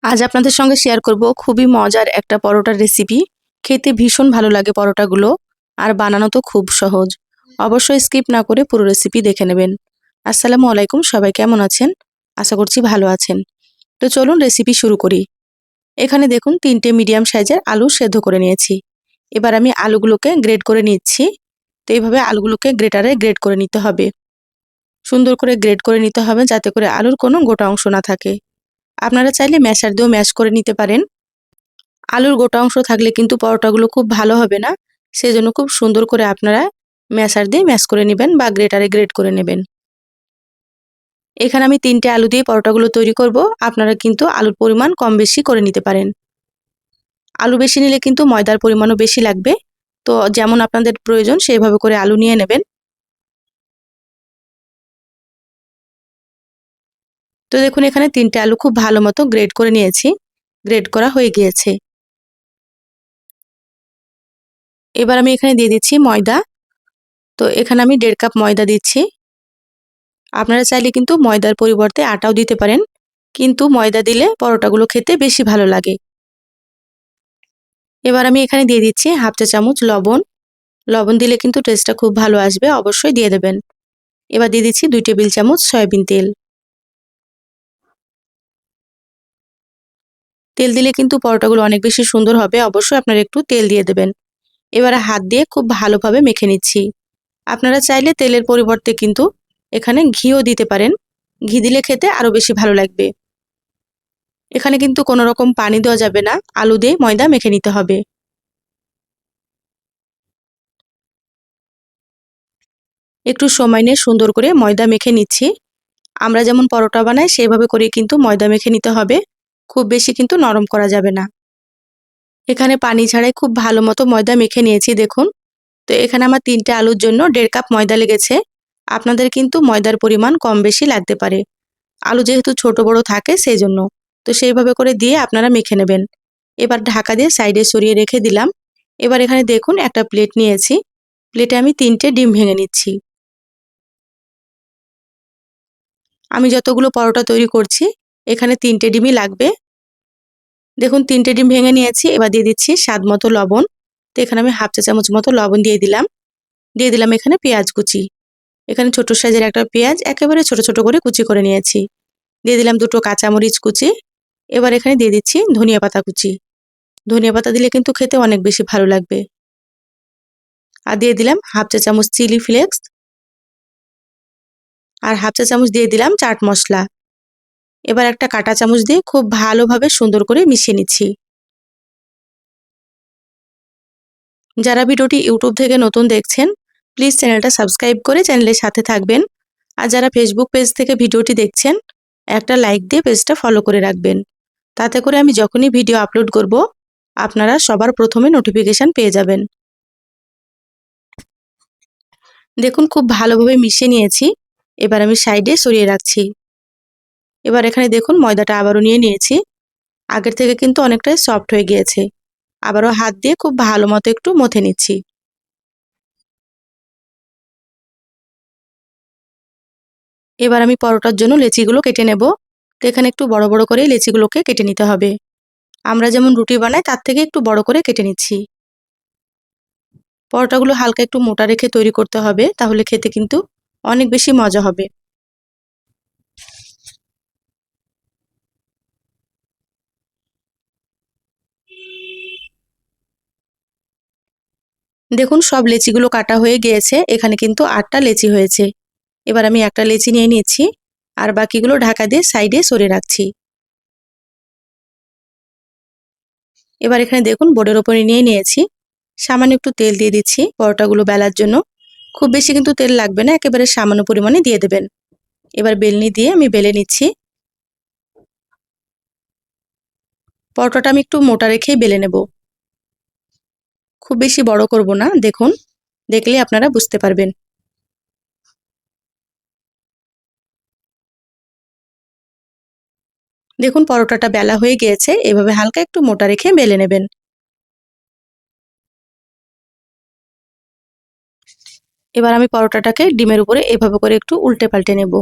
আজ আপনাদের সঙ্গে শেয়ার করব খুবই মজার একটা পরোটার রেসিপি। খেতে ভীষণ ভালো লাগে পরোটাগুলো, আর বানানো তো খুব সহজ। অবশ্যই স্কিপ না করে পুরো রেসিপি দেখে নেবেন। আসসালামু আলাইকুম, সবাই কেমন আছেন? আশা করছি ভালো আছেন। তো চলুন রেসিপি শুরু করি। এখানে দেখুন 3টে মিডিয়াম সাইজের আলু সেদ্ধ করে নিয়েছি। এবার আমি আলুগুলোকে গ্রেড করে নিচ্ছি। তো এইভাবে আলুগুলোকে গ্রেটারে গ্রেড করে নিতে হবে। সুন্দর করে গ্রেড করে নিতে হবে যাতে করে আলুর কোনো গোটা অংশ না থাকে। আপনারা চাইলে ম্যাশার দিয়েও ম্যাশ করে নিতে পারেন। আলুর গোটা অংশ থাকলে কিন্তু পরোটাগুলো খুব ভালো হবে না। সেজন্য খুব সুন্দর করে আপনারা ম্যাশার দিয়ে ম্যাশ করে নেবেন বা গ্রেটারে গ্রেট করে নেবেন। এখানে আমি 3টে আলু দিয়ে পরোটাগুলো তৈরি করব। আপনারা কিন্তু আলুর পরিমাণ কম বেশি করে নিতে পারেন। আলু বেশি নিলে কিন্তু ময়দার পরিমাণও বেশি লাগবে। তো যেমন আপনাদের প্রয়োজন সেইভাবে করে আলু নিয়ে নেবেন। তো দেখুন এখানে 3টে আলু খুব ভালো মতো গ্রেট করে নিয়েছি। গ্রেট করা হয়ে গিয়েছে। এবার আমি এখানে দিয়ে দিচ্ছি ময়দা। তো এখানে আমি 1.5 কাপ ময়দা দিচ্ছি। আপনারা চাইলে কিন্তু ময়দার পরিবর্তে আটাও দিতে পারেন, কিন্তু ময়দা দিলে পরোটাগুলো খেতে বেশি ভালো লাগে। এবার আমি এখানে দিয়ে দিচ্ছি হাফ চা চামচ লবণ। লবণ দিলে কিন্তু টেস্টটা খুব ভালো আসবে, অবশ্যই দিয়ে দেবেন। এবার দিয়ে দিচ্ছি 2 টেবিল চামচ সয়াবিন তেল। তেল দিলে কিন্তু পরোটাগুলো অনেক বেশি সুন্দর হবে, অবশ্যই আপনারা একটু তেল দিয়ে দেবেন। এবারে হাত দিয়ে খুব ভালোভাবে মেখে নিচ্ছি। আপনারা চাইলে তেলের পরিবর্তে কিন্তু এখানে ঘিও দিতে পারেন। ঘি দিলে খেতে আরো বেশি ভালো লাগবে। এখানে কিন্তু কোনো রকম পানি দেওয়া যাবে না, আলু দিয়ে ময়দা মেখে নিতে হবে। একটু সময় নিয়ে সুন্দর করে ময়দা মেখে নিচ্ছি। আমরা যেমন পরোটা বানাই সেভাবে করে কিন্তু ময়দা মেখে নিতে হবে। খুব বেশি কিন্তু নরম করা যাবে না। এখানে পানি ছাড়াই খুব ভালো মতো ময়দা মেখে নিয়েছি দেখুন। তো এখানে আমার 3টে আলুর জন্য 1.5 কাপ ময়দা লেগেছে। আপনাদের কিন্তু ময়দার পরিমাণ কম বেশি লাগতে পারে। আলু যেহেতু ছোট বড় থাকে সেই জন্য। তো সেইভাবে করে দিয়ে আপনারা মেখে নেবেন। এবার ঢাকা দিয়ে সাইডে সরিয়ে রেখে দিলাম। এবার এখানে দেখুন একটা প্লেট নিয়েছি। প্লেটে আমি 3টে ডিম ভেঙে নিচ্ছি। আমি যতগুলো পরোটা তৈরি করছি এখানে 3টে ডিমই লাগবে। দেখুন 3টে ডিম ভেঙে নিয়েছি। এবার দিয়ে দিচ্ছি স্বাদ মতো লবণ। তো এখানে আমি হাফ চা চামচ মতো লবণ দিয়ে দিলাম। দিয়ে দিলাম এখানে পেঁয়াজ কুচি। এখানে ছোট সাইজের একটা পেঁয়াজ একেবারে ছোট ছোট করে কুচি করে নিয়েছি। দিয়ে দিলাম 2টো কাঁচামরিচ কুচি। এবার এখানে দিয়ে দিচ্ছি ধনিয়া পাতা কুচি। ধনিয়া পাতা দিলে কিন্তু খেতে অনেক বেশি ভালো লাগবে। আর দিয়ে দিলাম হাফ চা চামচ চিলি ফ্লেক্স। আর হাফ চা চামচ দিয়ে দিলাম চাট মশলা। এবার একটা কাঁটা চামচ দিয়ে খুব ভালোভাবে সুন্দর করে মিশিয়ে নিচ্ছি। যারা ভিডিওটি ইউটিউব থেকে নতুন দেখছেন প্লিজ চ্যানেলটা সাবস্ক্রাইব করে চ্যানেলের সাথে থাকবেন। আর যারা ফেসবুক পেজ থেকে ভিডিওটি দেখছেন একটা লাইক দিয়ে পেজটা ফলো করে রাখবেন। তাতে করে আমি যখনই ভিডিও আপলোড করব আপনারা সবার প্রথমে নোটিফিকেশন পেয়ে যাবেন। দেখুন খুব ভালোভাবে মিশিয়ে নিয়েছি। এবার আমি সাইডে সরিয়ে রাখছি। এবার এখানে দেখুন ময়দাটা আবারও নিয়ে নিয়েছি। আগের থেকে কিন্তু অনেকটাই সফট হয়ে গিয়েছে। আবারও হাত দিয়ে খুব ভালো মতো একটু মথে নিচ্ছি। এবার আমি পরোটার জন্য লেচিগুলো কেটে নেব। তো এখানে একটু বড় বড় করে লেচিগুলোকে কেটে নিতে হবে। আমরা যেমন রুটি বানাই তার থেকে একটু বড় করে কেটে নিচ্ছি। পরোটাগুলো হালকা একটু মোটা রেখে তৈরি করতে হবে, তাহলে খেতে কিন্তু অনেক বেশি মজা হবে। দেখুন সব লেচিগুলো কাটা হয়ে গিয়েছে। এখানে কিন্তু 8টা লেচি হয়েছে। এবার আমি একটা লেচি নিয়ে নিচ্ছি আর বাকিগুলো ঢাকা দিয়ে সাইডে সরিয়ে রাখছি। এবার এখানে দেখুন বোর্ডের ওপরে নিয়ে নিয়েছি। সামান্য একটু তেল দিয়ে দিচ্ছি পরোটাগুলো বেলার জন্য। খুব বেশি কিন্তু তেল লাগবে না, একেবারে সামান্য পরিমাণে দিয়ে দেবেন। এবার বেলনি দিয়ে আমি বেলে নিচ্ছি। পরোটাটা আমি একটু মোটা রেখেই বেলে নেব। খুব বেশি বড় করব না, দেখুন দেখলেই আপনারা বুঝতে পারবেন। দেখুন পরোটাটা বেলা হয়ে গিয়েছে। এভাবে হালকা একটু মোটা রেখে বেলে নেবেন। এবার আমি পরোটাটাকে ডিমের উপরে এভাবে করে একটু উল্টে পাল্টে নেব।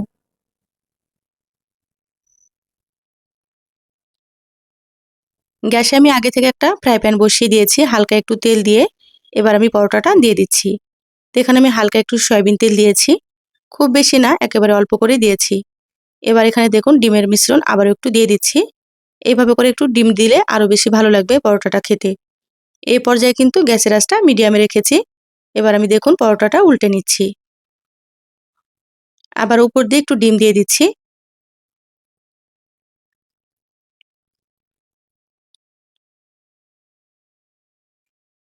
গ্যাসে আমি আগে থেকে একটা ফ্রাই প্যান বসিয়ে দিয়েছি হালকা একটু তেল দিয়ে। এবার আমি পরোটাটা দিয়ে দিচ্ছি। তো এখানে আমি হালকা একটু সয়াবিন তেল দিয়েছি, খুব বেশি না, একেবারে অল্প করে দিয়েছি। এবার এখানে দেখুন ডিমের মিশ্রণ আবারও একটু দিয়ে দিচ্ছি। এইভাবে করে একটু ডিম দিলে আরও বেশি ভালো লাগবে পরোটাটা খেতে। এই পর্যায়ে কিন্তু গ্যাসের আঁচটা মিডিয়ামে রেখেছি। এবার আমি দেখুন পরোটাটা উল্টে নিচ্ছি। আবার উপর দিয়ে একটু ডিম দিয়ে দিচ্ছি।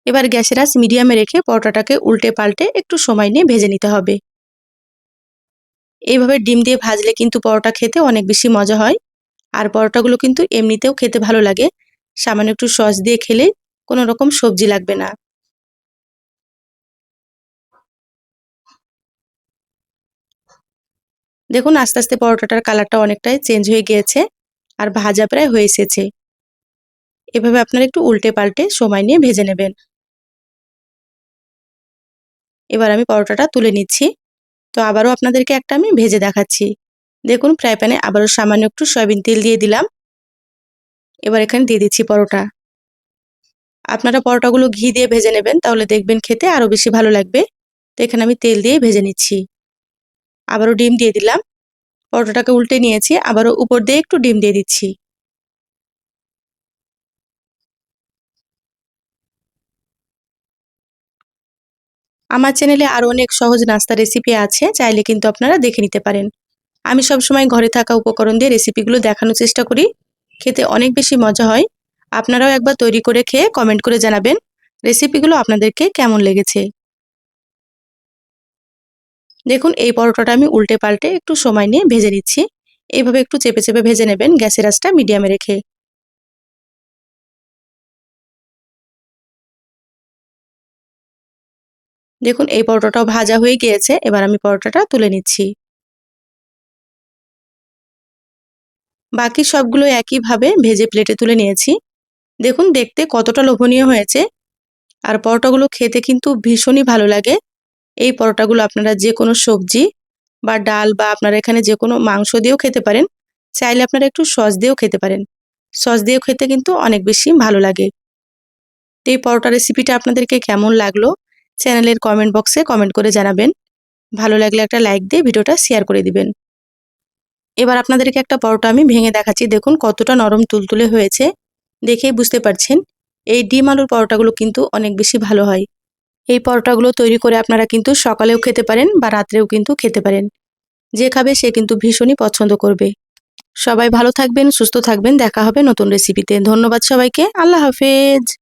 এবার গ্যাসের আঁচ মিডিয়ামে রেখে পরোটাটাকে উল্টে পাল্টে একটু সময় নিয়ে ভেজে নিতে হবে। এইভাবে ডিম দিয়ে ভাজলে কিন্তু পরোটা খেতে অনেক বেশি মজা হয়। আর পরোটাগুলো কিন্তু এমনিতেও খেতে ভালো লাগে, সামান্য একটু সস দিয়ে খেলে কোনো রকম সবজি লাগবে না। দেখুন আস্তে আস্তে পরোটাটার কালারটা অনেকটাই চেঞ্জ হয়ে গিয়েছে আর ভাজা প্রায় হয়ে এসেছে। এভাবে আপনারা একটু উল্টে পাল্টে সময় নিয়ে ভেজে নেবেন। এবার আমি পরোটাটা তুলে নিচ্ছি। তো আবারও আপনাদেরকে একটা আমি ভেজে দেখাচ্ছি। দেখুন ফ্রাই প্যানে আবারও সামান্য একটু সয়াবিন তেল দিয়ে দিলাম। এবার এখানে দিয়ে দিচ্ছি পরোটা। আপনারা পরোটাগুলো ঘি দিয়ে ভেজে নেবেন, তাহলে দেখবেন খেতে আরও বেশি ভালো লাগবে। তো এখানে আমি তেল দিয়ে ভেজে নিচ্ছি। আবারও ডিম দিয়ে দিলাম। পরোটাটাকে উল্টে নিয়েছি, আবারও উপর দিয়ে একটু ডিম দিয়ে দিচ্ছি। আমার চ্যানেলে আরও অনেক সহজ নাস্তা রেসিপি আছে, চাইলে কিন্তু আপনারা দেখে নিতে পারেন। আমি সবসময় ঘরে থাকা উপকরণ দিয়ে রেসিপিগুলো দেখানোর চেষ্টা করি। খেতে অনেক বেশি মজা হয়। আপনারাও একবার তৈরি করে খেয়ে কমেন্ট করে জানাবেন রেসিপিগুলো আপনাদেরকে কেমন লেগেছে। দেখুন এই পরোটাটা আমি উল্টে পাল্টে একটু সময় নিয়ে ভেজে নিচ্ছি। এইভাবে একটু চেপে চেপে ভেজে নেবেন গ্যাসের আঁচটা মিডিয়ামে রেখে। দেখুন এই পরোটাটাও ভাজা হয়ে গিয়েছে। এবার আমি পরোটাটা তুলে নিচ্ছি। বাকি সবগুলো একইভাবে ভেজে প্লেটে তুলে নিয়েছি। দেখুন দেখতে কতটা লোভনীয় হয়েছে। আর পরোটাগুলো খেতে কিন্তু ভীষণই ভালো লাগে। এই পরোটাগুলো আপনারা যে কোনো সবজি বা ডাল বা আপনারা এখানে যে কোনো মাংস দিয়েও খেতে পারেন। চাইলে আপনারা একটু সস দিয়েও খেতে পারেন। সস দিয়েও খেতে কিন্তু অনেক বেশি ভালো লাগে। তো এই পরোটা রেসিপিটা আপনাদেরকে কেমন লাগলো চ্যানেলের কমেন্ট বক্সে কমেন্ট করে জানাবেন। ভালো লাগলে একটা লাইক দিয়ে ভিডিওটা শেয়ার করে দিবেন। এবার আপনাদেরকে একটা পরোটা আমি ভেঙে দেখাচ্ছি। দেখুন কতটা নরম তুলতুলে হয়েছে। দেখেই বুঝতে পারছেন এই ডিম আলুর পরোটাগুলো কিন্তু অনেক বেশি ভালো হয়। এই পরোটাগুলো তৈরি করে আপনারা কিন্তু সকালেও খেতে পারেন বা রাত্রেও কিন্তু খেতে পারেন। যে খাবে সে কিন্তু ভীষণই পছন্দ করবে। সবাই ভালো থাকবেন, সুস্থ থাকবেন। দেখা হবে নতুন রেসিপিতে। ধন্যবাদ সবাইকে। আল্লাহ হাফেজ।